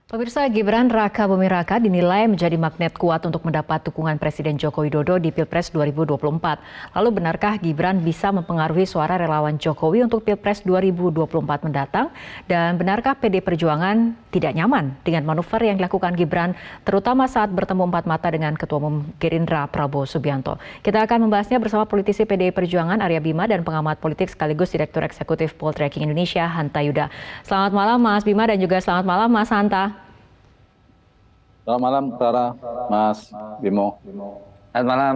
Pemirsa, Gibran Raka-Buming Raka dinilai menjadi magnet kuat untuk mendapat dukungan Presiden Joko Widodo di Pilpres 2024. Lalu benarkah Gibran bisa mempengaruhi suara relawan Jokowi untuk Pilpres 2024 mendatang? Dan benarkah PD Perjuangan tidak nyaman dengan manuver yang dilakukan Gibran, terutama saat bertemu empat mata dengan Ketua Umum Gerindra Prabowo Subianto? Kita akan membahasnya bersama politisi PD Perjuangan Arya Bima dan pengamat politik sekaligus Direktur Eksekutif Poltreking Indonesia Hanta Yuda. Selamat malam Mas Bima dan juga selamat malam Mas Hanta. Selamat malam, Clara, Mas Bimo. Selamat malam.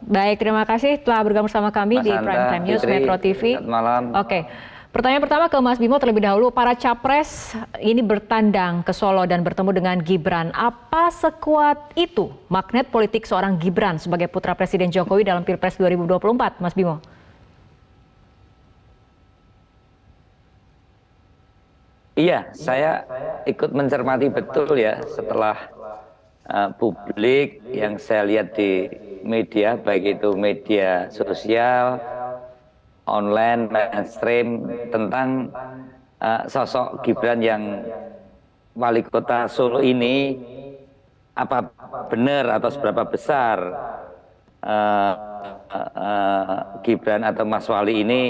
Baik, terima kasih telah bergabung bersama kami Mas di Hanta, Prime Time News Fitri, Metro TV. selamat malam. Oke, pertanyaan pertama ke Mas Bimo terlebih dahulu. Para capres ini bertandang ke Solo dan bertemu dengan Gibran. Apa sekuat itu magnet politik seorang Gibran sebagai putra Presiden Jokowi dalam Pilpres 2024, Mas Bimo? Iya, saya ikut mencermati betul ya setelah publik yang saya lihat di media, baik itu media sosial, online, mainstream, tentang sosok Gibran yang wali kota Solo ini, apa benar atau seberapa besar Gibran atau Mas Wali ini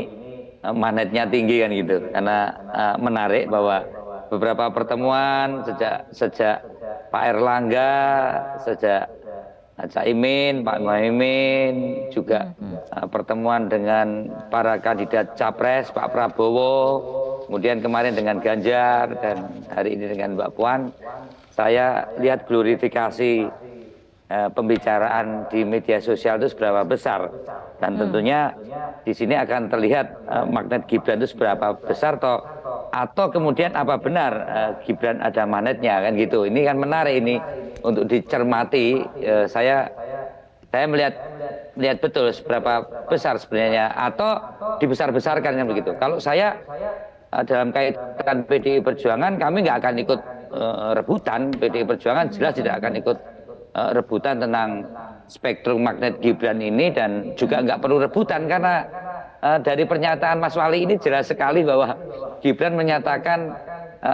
magnetnya tinggi kan gitu, karena menarik bahwa beberapa pertemuan sejak Pak Erlangga, sejak Caimin, Pak Muhaimin, juga pertemuan dengan para kandidat capres, Pak Prabowo, kemudian kemarin dengan Ganjar dan hari ini dengan Mbak Puan, saya lihat glorifikasi pembicaraan di media sosial itu seberapa besar, dan tentunya di sini akan terlihat magnet Gibran itu seberapa besar atau kemudian apa benar Gibran ada magnetnya kan gitu. Ini kan menarik ini untuk dicermati. Saya melihat betul seberapa besar sebenarnya atau dibesar-besarkan kan begitu. Kalau saya dalam kaitan PDI Perjuangan, kami nggak akan ikut rebutan. PDI Perjuangan jelas tidak akan ikut rebutan tentang spektrum magnet Gibran ini, dan juga nggak perlu rebutan karena dari pernyataan Mas Wali ini jelas sekali bahwa Gibran menyatakan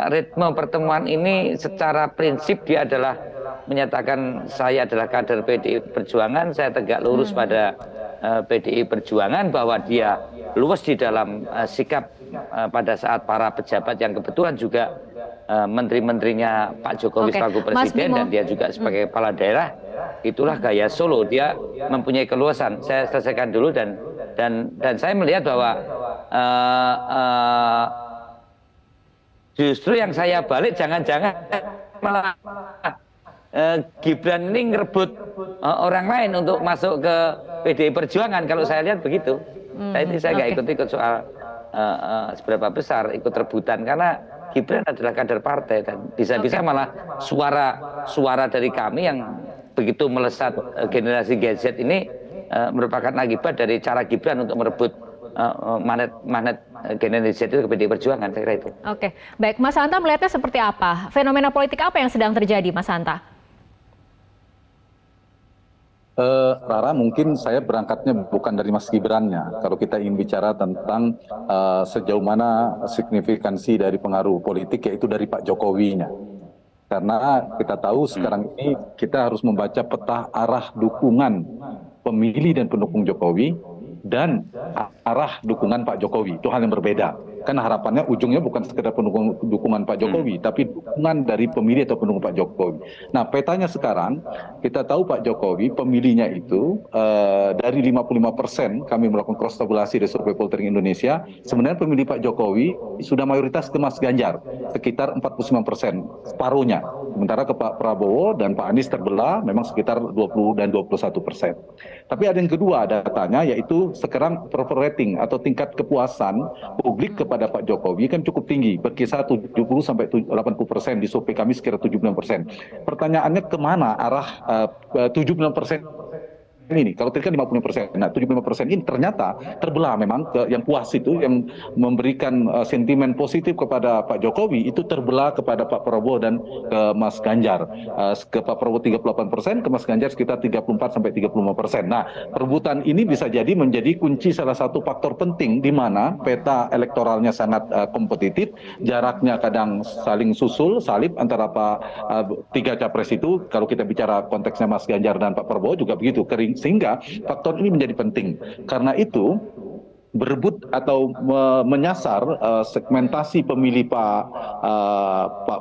ritme pertemuan ini secara prinsip dia adalah menyatakan saya adalah kader PDI Perjuangan, saya tegak lurus pada PDI Perjuangan, bahwa dia luwes di dalam sikap pada saat para pejabat yang kebetulan juga menteri-menterinya Pak Jokowi selaku presiden dan dia juga sebagai kepala daerah. Itulah gaya Solo, dia mempunyai keluasan. Saya selesaikan dulu dan saya melihat bahwa justru yang saya balik, jangan-jangan malah Gibran ini ngerebut orang lain untuk masuk ke PDI Perjuangan. Kalau saya lihat begitu. Saya nggak ikut-ikut soal seberapa besar ikut rebutan, karena Gibran adalah kader partai dan bisa-bisa malah suara dari kami yang begitu melesat generasi Gen Z ini merupakan akibat dari cara Gibran untuk merebut magnet generasi Z itu ke PDI Perjuangan, saya kira itu. Oke, baik, Mas Hanta melihatnya seperti apa? Fenomena politik apa yang sedang terjadi, Mas Hanta? Rara, mungkin saya berangkatnya bukan dari Mas Gibrannya. Kalau kita ingin bicara tentang sejauh mana signifikansi dari pengaruh politik, yaitu dari Pak Jokowinya. Karena kita tahu sekarang ini kita harus membaca peta arah dukungan pemilih dan pendukung Jokowi dan arah dukungan Pak Jokowi. Itu hal yang berbeda. Karena harapannya ujungnya bukan sekedar dukungan Pak Jokowi, tapi dukungan dari pemilih atau pendukung Pak Jokowi. Nah, petanya sekarang kita tahu Pak Jokowi pemilihnya itu dari 55%, kami melakukan cross tabulasi dari survei Poltering Indonesia, sebenarnya pemilih Pak Jokowi sudah mayoritas ke Mas Ganjar, sekitar 49%, separuhnya. Sementara ke Pak Prabowo dan Pak Anies terbelah memang sekitar 20 dan 21%. Tapi ada yang kedua datanya, yaitu sekarang approval rating atau tingkat kepuasan publik kepada Pak Jokowi kan cukup tinggi, berkisar 70 sampai 80%, di survei kami sekitar 79%. Pertanyaannya kemana arah 79% ini. Kalau tadi kan 50%. Nah, 75% ini ternyata terbelah memang ke yang puas itu, yang memberikan sentimen positif kepada Pak Jokowi itu terbelah kepada Pak Prabowo dan ke Mas Ganjar. Ke Pak Prabowo 38%, ke Mas Ganjar sekitar 34-35%. Nah, perebutan ini bisa jadi menjadi kunci salah satu faktor penting di mana peta elektoralnya sangat kompetitif, jaraknya kadang saling susul, salib antara tiga capres itu. Kalau kita bicara konteksnya Mas Ganjar dan Pak Prabowo juga begitu, sehingga faktor ini menjadi penting. Karena itu berebut atau menyasar segmentasi pemilih Pak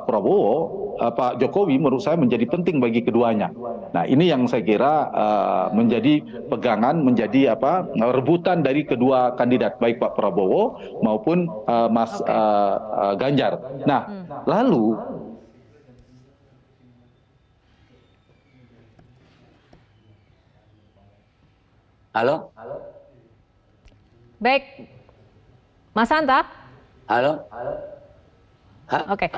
Prabowo, Pak Jokowi menurut saya menjadi penting bagi keduanya. Nah, ini yang saya kira menjadi pegangan, menjadi rebutan dari kedua kandidat, baik Pak Prabowo maupun Mas Ganjar. Nah, lalu Halo? Baik, Mas Hanta. Halo? Oke.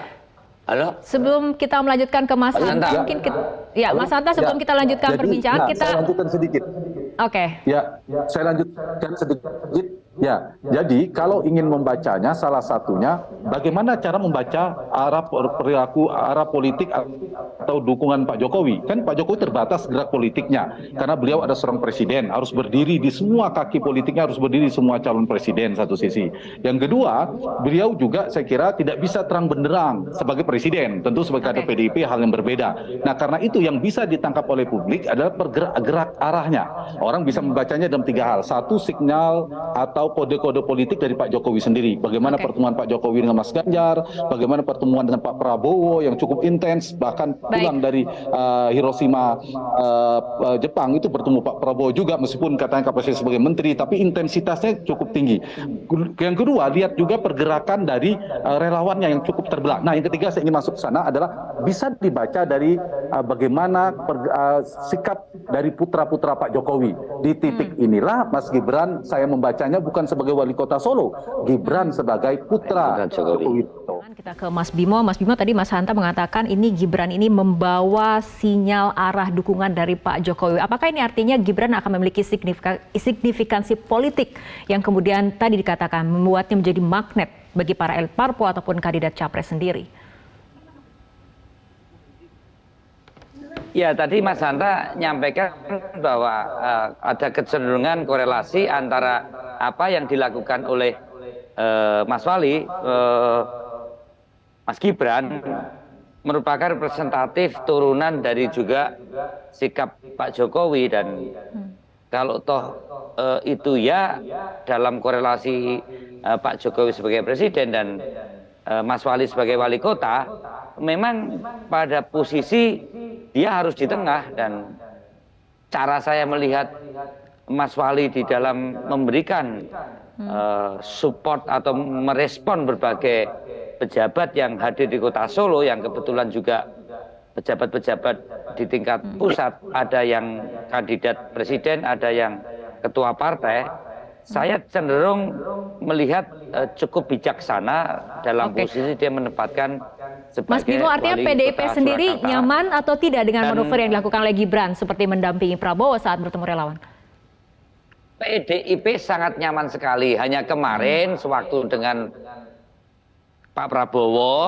Halo? Sebelum kita melanjutkan ke Mas Hanta, Hanta. mungkin Mas Hanta, sebelum kita lanjutkan perbincangan, saya lanjutkan sedikit. Oke. Ya, saya lanjutkan sedikit. Ya, jadi kalau ingin membacanya, salah satunya bagaimana cara membaca arah perilaku, arah politik atau dukungan Pak Jokowi. Kan Pak Jokowi terbatas gerak politiknya, karena beliau ada seorang presiden, harus berdiri di semua kaki politiknya, harus berdiri di semua calon presiden satu sisi. Yang kedua, beliau juga saya kira tidak bisa terang benderang sebagai presiden, tentu sebagai kader PDIP hal yang berbeda. Nah, karena itu yang bisa ditangkap oleh publik adalah gerak arahnya. Orang bisa membacanya dalam tiga hal. Satu, sinyal atau kode-kode politik dari Pak Jokowi sendiri. Bagaimana pertemuan Pak Jokowi dengan Mas Ganjar, bagaimana pertemuan dengan Pak Prabowo yang cukup intens, bahkan pulang dari Hiroshima Jepang itu bertemu Pak Prabowo juga, meskipun katanya kapasitas sebagai menteri, tapi intensitasnya cukup tinggi. Yang kedua, lihat juga pergerakan dari relawannya yang cukup terbelah. Nah, yang ketiga saya ingin masuk ke sana adalah bisa dibaca dari bagaimana sikap dari putra-putra Pak Jokowi. Di titik inilah Mas Gibran saya membacanya bukan sebagai wali kota Solo, Gibran sebagai putra Jokowi. Kita ke Mas Bimo. Mas Bimo, tadi Mas Hanta mengatakan ini Gibran ini membawa sinyal arah dukungan dari Pak Jokowi. Apakah ini artinya Gibran akan memiliki signifikansi politik yang kemudian tadi dikatakan membuatnya menjadi magnet bagi para elit parpol ataupun kandidat capres sendiri? Ya, tadi Mas Hanta nyampaikan bahwa ada kecenderungan korelasi antara apa yang dilakukan oleh Mas Wali, Mas Gibran, merupakan representatif turunan dari juga sikap Pak Jokowi. Dan kalau toh itu ya dalam korelasi Pak Jokowi sebagai presiden dan Mas Wali sebagai wali kota, memang pada posisi dia harus di tengah. Dan cara saya melihat Mas Wali di dalam memberikan support atau merespon berbagai pejabat yang hadir di kota Solo, yang kebetulan juga pejabat-pejabat di tingkat pusat, ada yang kandidat presiden, ada yang ketua partai. Saya cenderung melihat cukup bijaksana dalam posisi dia menempatkan sebagai Mas Bimo, artinya PDIP sendiri nyaman atau tidak dengan manuver yang dilakukan oleh Gibran seperti mendampingi Prabowo saat bertemu relawan? PDIP sangat nyaman sekali. Hanya kemarin sewaktu dengan Pak Prabowo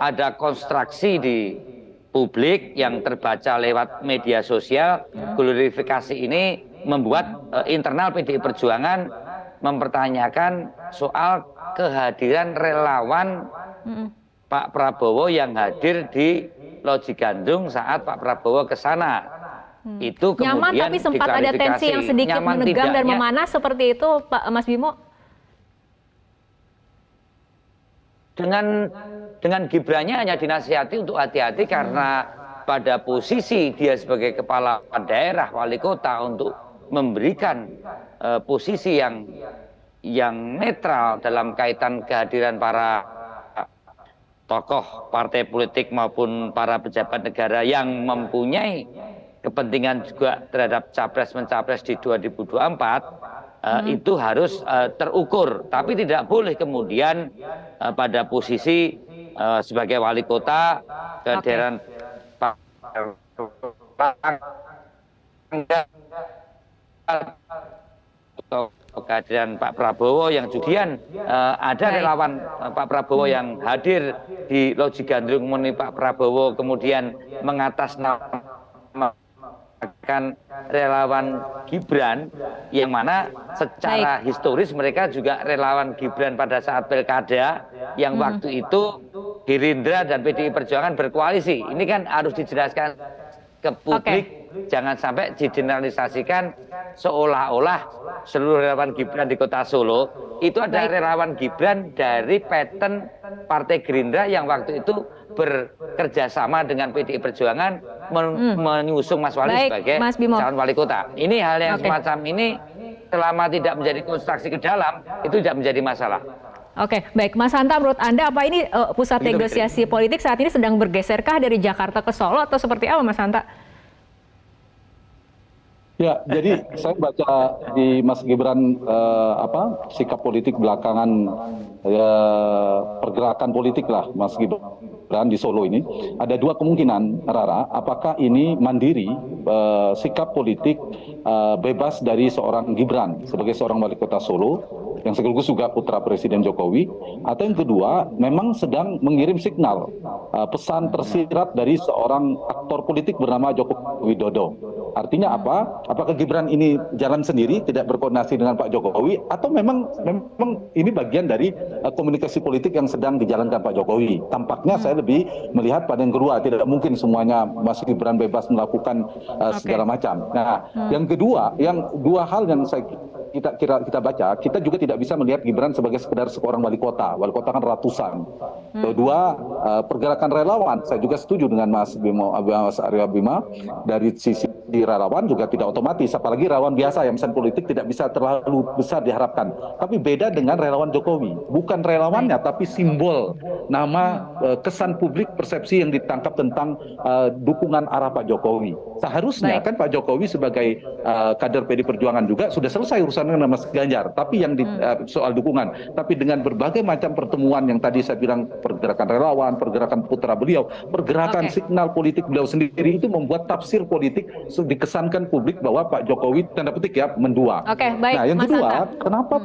ada konstruksi di publik yang terbaca lewat media sosial. Glorifikasi ini membuat internal PDI Perjuangan mempertanyakan soal kehadiran relawan Pak Prabowo yang hadir di Loji Gandung saat Pak Prabowo ke sana. Itu kemudian nyaman tapi sempat ada tensi yang sedikit menegang dan memanas seperti itu, Pak Mas Bimo? Dengan Gibrannya hanya dinasihati untuk hati-hati karena pada posisi dia sebagai kepala daerah, wali kota, untuk memberikan posisi yang netral dalam kaitan kehadiran para tokoh partai politik maupun para pejabat negara yang mempunyai kepentingan juga terhadap capres-mencapres di 2024. Itu harus terukur, tapi tidak boleh kemudian pada posisi sebagai wali kota kehadiran kehadiran Pak Prabowo yang kemudian ada relawan Pak Prabowo yang hadir di Loji Gandrung menemui Pak Prabowo, kemudian mengatasnamakan relawan Gibran, yang mana secara historis mereka juga relawan Gibran pada saat pilkada yang waktu itu Gerindra dan PDI Perjuangan berkoalisi. Ini kan harus dijelaskan ke publik, jangan sampai digeneralisasikan seolah-olah seluruh relawan Gibran di Kota Solo itu ada relawan Gibran dari pattern Partai Gerindra yang waktu itu bekerja sama dengan PDI Perjuangan mengusung Mas Wali sebagai calon wali kota. Ini hal yang semacam ini selama tidak menjadi konstruksi ke dalam itu tidak menjadi masalah. Oke, baik Mas Hanta, menurut Anda apa ini pusat negosiasi politik saat ini sedang bergeserkah dari Jakarta ke Solo atau seperti apa Mas Hanta? Ya, jadi saya baca di Mas Gibran sikap politik belakangan, pergerakan politik lah Mas Gibran di Solo ini ada dua kemungkinan, Rara. Apakah ini mandiri, sikap politik bebas dari seorang Gibran sebagai seorang wali kota Solo yang sekaligus juga putra Presiden Jokowi, atau yang kedua memang sedang mengirim signal pesan tersirat dari seorang aktor politik bernama Joko Widodo. Artinya apa? Apakah Gibran ini jalan sendiri, tidak berkoordinasi dengan Pak Jokowi, atau memang ini bagian dari komunikasi politik yang sedang dijalankan Pak Jokowi? Tampaknya saya lebih melihat pada yang kedua, tidak mungkin semuanya Mas Gibran bebas melakukan segala macam. Nah, yang kedua, yang dua hal yang kita baca, kita juga tidak bisa melihat Gibran sebagai sekedar seorang wali kota. Wali kota kan ratusan. Kedua, pergerakan relawan, saya juga setuju dengan Mas Arya Bima, dari sisi relawan juga tidak otomatis, apalagi relawan biasa yang mesin politik tidak bisa terlalu besar diharapkan. Tapi beda dengan relawan Jokowi, bukan relawannya tapi simbol, nama, kesan publik, persepsi yang ditangkap tentang dukungan arah Pak Jokowi. Seharusnya kan Pak Jokowi sebagai kader PD Perjuangan juga sudah selesai urusan dengan Mas Ganjar, tapi yang soal dukungan, tapi dengan berbagai macam pertemuan yang tadi saya bilang, pergerakan relawan, pergerakan putra beliau, pergerakan signal politik beliau sendiri, itu membuat tafsir politik dikesankan publik bahwa Pak Jokowi tanda petik ya mendua. Nah, yang kedua, kenapa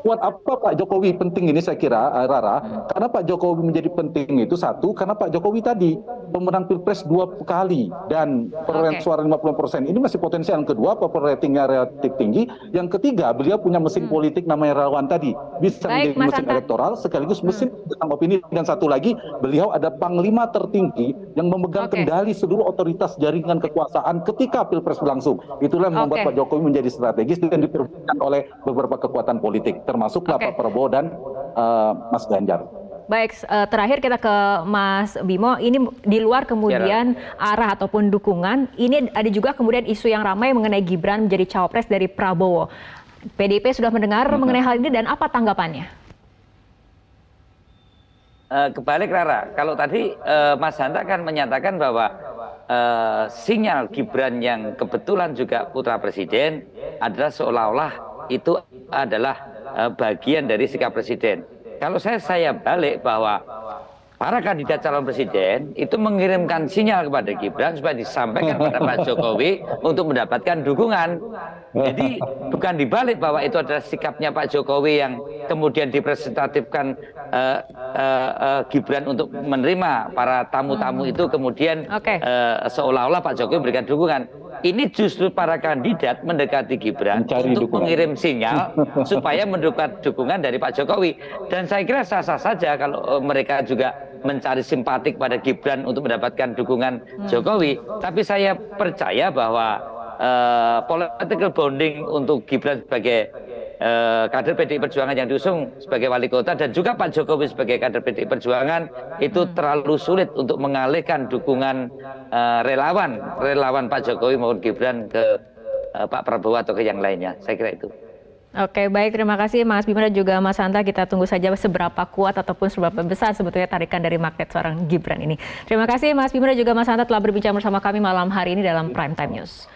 buat apa Pak Jokowi penting ini, saya kira Rara, karena Pak Jokowi menjadi penting itu satu, karena Pak Jokowi tadi pemenang Pilpres 2 kali dan perolehan suara 50%, ini masih potensial. Yang kedua, approval ratingnya relatif tinggi. Yang ketiga, beliau punya mesin politik namanya relawan tadi, bisa menjadi mesin elektoral sekaligus mesin tentang opini. Dan satu lagi, beliau ada panglima tertinggi yang memegang kendali seluruh otoritas jaringan kekuasaan ketika Pilpres berlangsung. Itulah yang membuat Pak Jokowi menjadi strategis dan diperlukan oleh beberapa kekuatan politik, termasuklah Pak Prabowo dan Mas Ganjar. Baik, terakhir kita ke Mas Bimo, ini di luar kemudian arah ataupun dukungan, ini ada juga kemudian isu yang ramai mengenai Gibran menjadi cawapres dari Prabowo. PDIP sudah mendengar mengenai hal ini dan apa tanggapannya? Kebalik Rara, kalau tadi Mas Hanta kan menyatakan bahwa sinyal Gibran yang kebetulan juga putra presiden adalah seolah-olah itu adalah bagian dari sikap presiden. Kalau saya balik bahwa para kandidat calon presiden itu mengirimkan sinyal kepada Gibran supaya disampaikan kepada Pak Jokowi untuk mendapatkan dukungan. Jadi bukan dibalik bahwa itu adalah sikapnya Pak Jokowi yang kemudian dipresentatifkan Gibran untuk menerima para tamu-tamu itu, kemudian seolah-olah Pak Jokowi memberikan dukungan. Ini justru para kandidat mendekati Gibran untuk mengirim sinyal supaya mendapat dukungan dari Pak Jokowi. Dan saya kira sah-sah saja kalau mereka juga mencari simpatik pada Gibran untuk mendapatkan dukungan Jokowi. Tapi saya percaya bahwa political bonding untuk Gibran sebagai kader PDI Perjuangan yang diusung sebagai wali kota dan juga Pak Jokowi sebagai kader PDI Perjuangan itu terlalu sulit untuk mengalihkan dukungan relawan Pak Jokowi maupun Gibran ke Pak Prabowo atau ke yang lainnya. Saya kira itu. Oke, baik, terima kasih Mas Bima dan juga Mas Hanta. Kita tunggu saja seberapa kuat ataupun seberapa besar sebetulnya tarikan dari magnet seorang Gibran ini. Terima kasih Mas Bima dan juga Mas Hanta telah berbincang bersama kami malam hari ini dalam Prime Time News.